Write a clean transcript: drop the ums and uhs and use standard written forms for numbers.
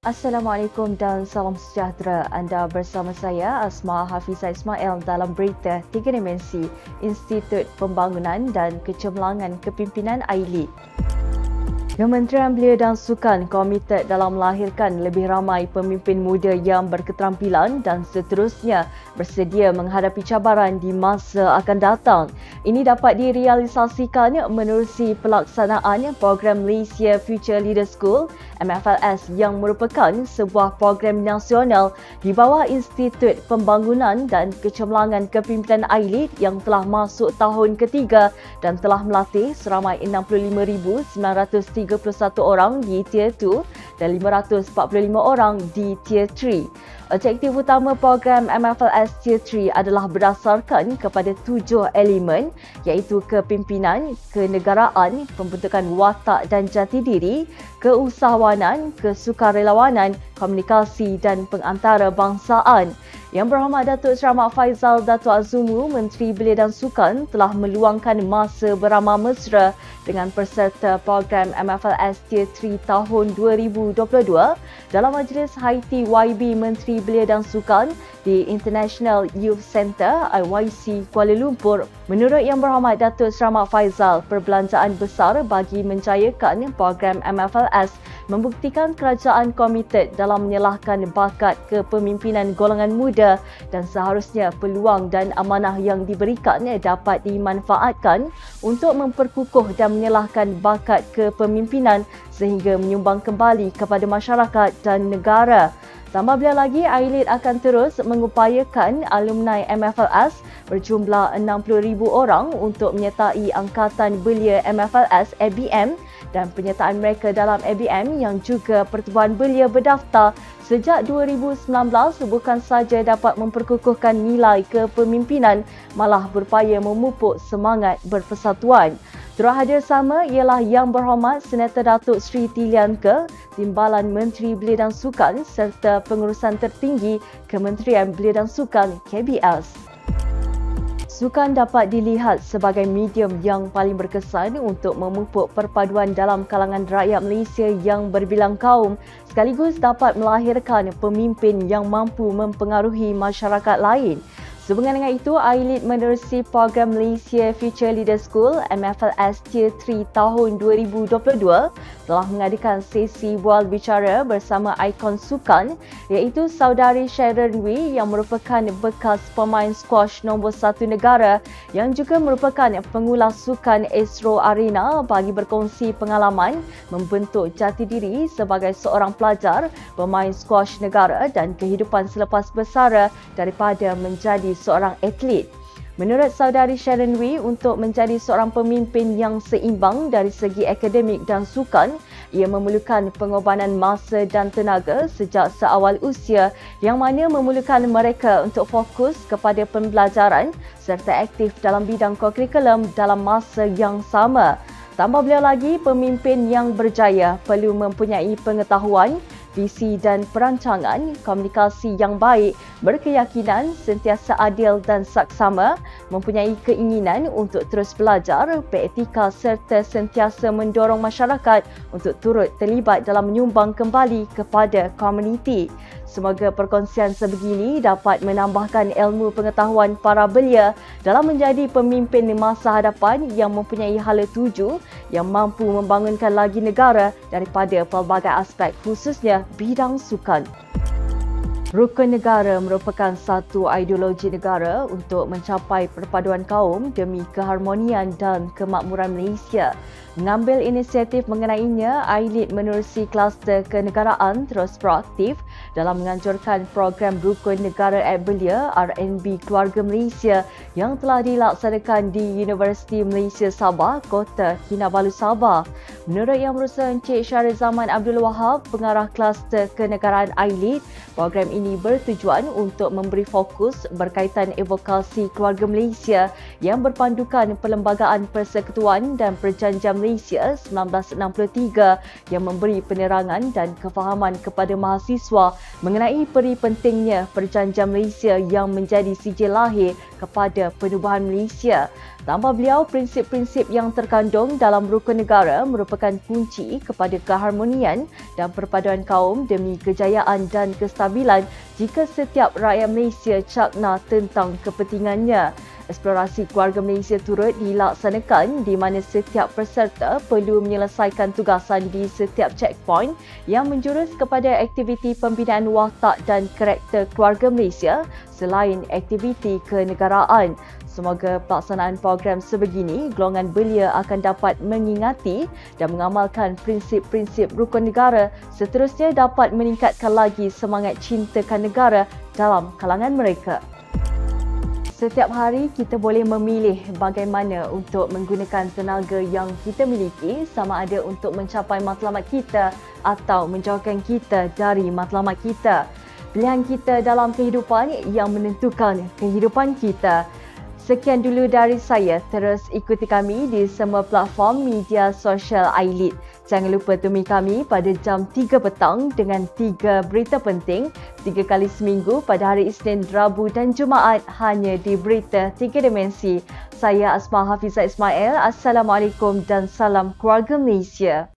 Assalamualaikum dan salam sejahtera. Anda bersama saya Asma Hafizah Ismail dalam berita 3 dimensi Institut Pembangunan dan Kecemerlangan Kepimpinan AILID. Kementerian Belia dan Sukan komited dalam melahirkan lebih ramai pemimpin muda yang berketerampilan dan seterusnya bersedia menghadapi cabaran di masa akan datang. Ini dapat direalisasikan menerusi pelaksanaan program Malaysia Future Leader School MFLS yang merupakan sebuah program nasional di bawah Institut Pembangunan dan Kecemerlangan Kepimpinan AILID yang telah masuk tahun ketiga dan telah melatih seramai 65,931 orang di Tier 2 dan 545 orang di Tier 3. Objektif utama program MFLS Tier 3 adalah berdasarkan kepada 7 elemen iaitu kepimpinan, kenegaraan, pembentukan watak dan jati diri, keusahawanan, kesukarelawanan, komunikasi dan pengantarbangsaan. Yang Berhormat Datuk Seri Ahmad Faizal Datuk Azumu, Menteri Belia dan Sukan telah meluangkan masa beramah mesra dengan peserta program MFLS Tier 3 tahun 2022 dalam majlis Haiti YB Menteri Belia dan Sukan di International Youth Centre IYC Kuala Lumpur. Menurut Yang Berhormat Datuk Seri Ahmad Faizal, perbelanjaan besar bagi menjayakan program MFLS membuktikan kerajaan komited dalam menyalahkan bakat kepemimpinan golongan muda dan seharusnya peluang dan amanah yang diberikan dapat dimanfaatkan untuk memperkukuh dan menyalahkan bakat kepemimpinan sehingga menyumbang kembali kepada masyarakat dan negara. Tambah beliau lagi, AILID akan terus mengupayakan alumni MFLS berjumlah 60,000 orang untuk menyertai Angkatan Belia MFLS ABM dan penyertaan mereka dalam ABM yang juga Pertubuhan Belia berdaftar sejak 2019 bukan saja dapat memperkukuhkan nilai kepemimpinan, malah berupaya memupuk semangat berpersatuan. Turut hadir sama ialah Yang Berhormat Senator Datuk Seri Tilian Ke, Timbalan Menteri Belia dan Sukan serta pengurusan tertinggi Kementerian Belia dan Sukan KBS. Sukan dapat dilihat sebagai medium yang paling berkesan untuk memupuk perpaduan dalam kalangan rakyat Malaysia yang berbilang kaum sekaligus dapat melahirkan pemimpin yang mampu mempengaruhi masyarakat lain. Sehubungan dengan itu, AILID menerusi program Malaysia Future Leader School MFLS Tier 3 tahun 2022 telah mengadakan sesi bual bicara bersama ikon sukan iaitu Saudari Sharon Wee yang merupakan bekas pemain squash nombor 1 negara yang juga merupakan pengulas sukan Astro Arena bagi berkongsi pengalaman membentuk jati diri sebagai seorang pelajar, pemain squash negara dan kehidupan selepas bersara daripada menjadi seorang atlet. Menurut Saudari Sharon Wee, untuk menjadi seorang pemimpin yang seimbang dari segi akademik dan sukan, ia memerlukan pengorbanan masa dan tenaga sejak seawal usia yang mana memerlukan mereka untuk fokus kepada pembelajaran serta aktif dalam bidang kurikulum dalam masa yang sama. Tambah beliau lagi, pemimpin yang berjaya perlu mempunyai pengetahuan, visi dan perancangan, komunikasi yang baik, berkeyakinan, sentiasa adil dan saksama, mempunyai keinginan untuk terus belajar, beretika serta sentiasa mendorong masyarakat untuk turut terlibat dalam menyumbang kembali kepada komuniti. Semoga perkongsian sebegini dapat menambahkan ilmu pengetahuan para belia dalam menjadi pemimpin di masa hadapan yang mempunyai hala tuju yang mampu membangunkan lagi negara daripada pelbagai aspek khususnya bidang sukan. Rukun negara merupakan satu ideologi negara untuk mencapai perpaduan kaum demi keharmonian dan kemakmuran Malaysia. Mengambil inisiatif mengenainya, AILID menerusi kluster kenegaraan terus proaktif dalam menganjurkan program Rukun Negara at Belia RNB Keluarga Malaysia yang telah dilaksanakan di Universiti Malaysia Sabah, Kota Kinabalu Sabah. Menurut Yang Berusaha Encik Syahrir Zaman Abdul Wahab, pengarah kluster kenegaraan AILID, program ini bertujuan untuk memberi fokus berkaitan evokasi keluarga Malaysia yang berpandukan Perlembagaan Persekutuan dan Perjanjian Malaysia 1963 yang memberi penerangan dan kefahaman kepada mahasiswa mengenai peri pentingnya Perjanjian Malaysia yang menjadi sijil lahir kepada penubuhan Malaysia. Tambah beliau, prinsip-prinsip yang terkandung dalam rukun negara merupakan kunci kepada keharmonian dan perpaduan kaum demi kejayaan dan kestabilan jika setiap rakyat Malaysia cakna tentang kepentingannya. Eksplorasi keluarga Malaysia turut dilaksanakan di mana setiap peserta perlu menyelesaikan tugasan di setiap checkpoint yang menjurus kepada aktiviti pembinaan watak dan karakter keluarga Malaysia selain aktiviti kenegaraan. Semoga pelaksanaan program sebegini, golongan belia akan dapat mengingati dan mengamalkan prinsip-prinsip rukun negara, seterusnya dapat meningkatkan lagi semangat cintakan negara dalam kalangan mereka. Setiap hari kita boleh memilih bagaimana untuk menggunakan tenaga yang kita miliki, sama ada untuk mencapai matlamat kita atau menjauhkan kita dari matlamat kita. Pilihan kita dalam kehidupan yang menentukan kehidupan kita. Sekian dulu dari saya. Terus ikuti kami di semua platform media sosial iLead. Jangan lupa temui kami pada jam 3 petang dengan 3 berita penting 3 kali seminggu pada hari Isnin, Rabu dan Jumaat hanya di Berita 3 Dimensi. Saya Asma Hafizah Ismail. Assalamualaikum dan salam keluarga Malaysia.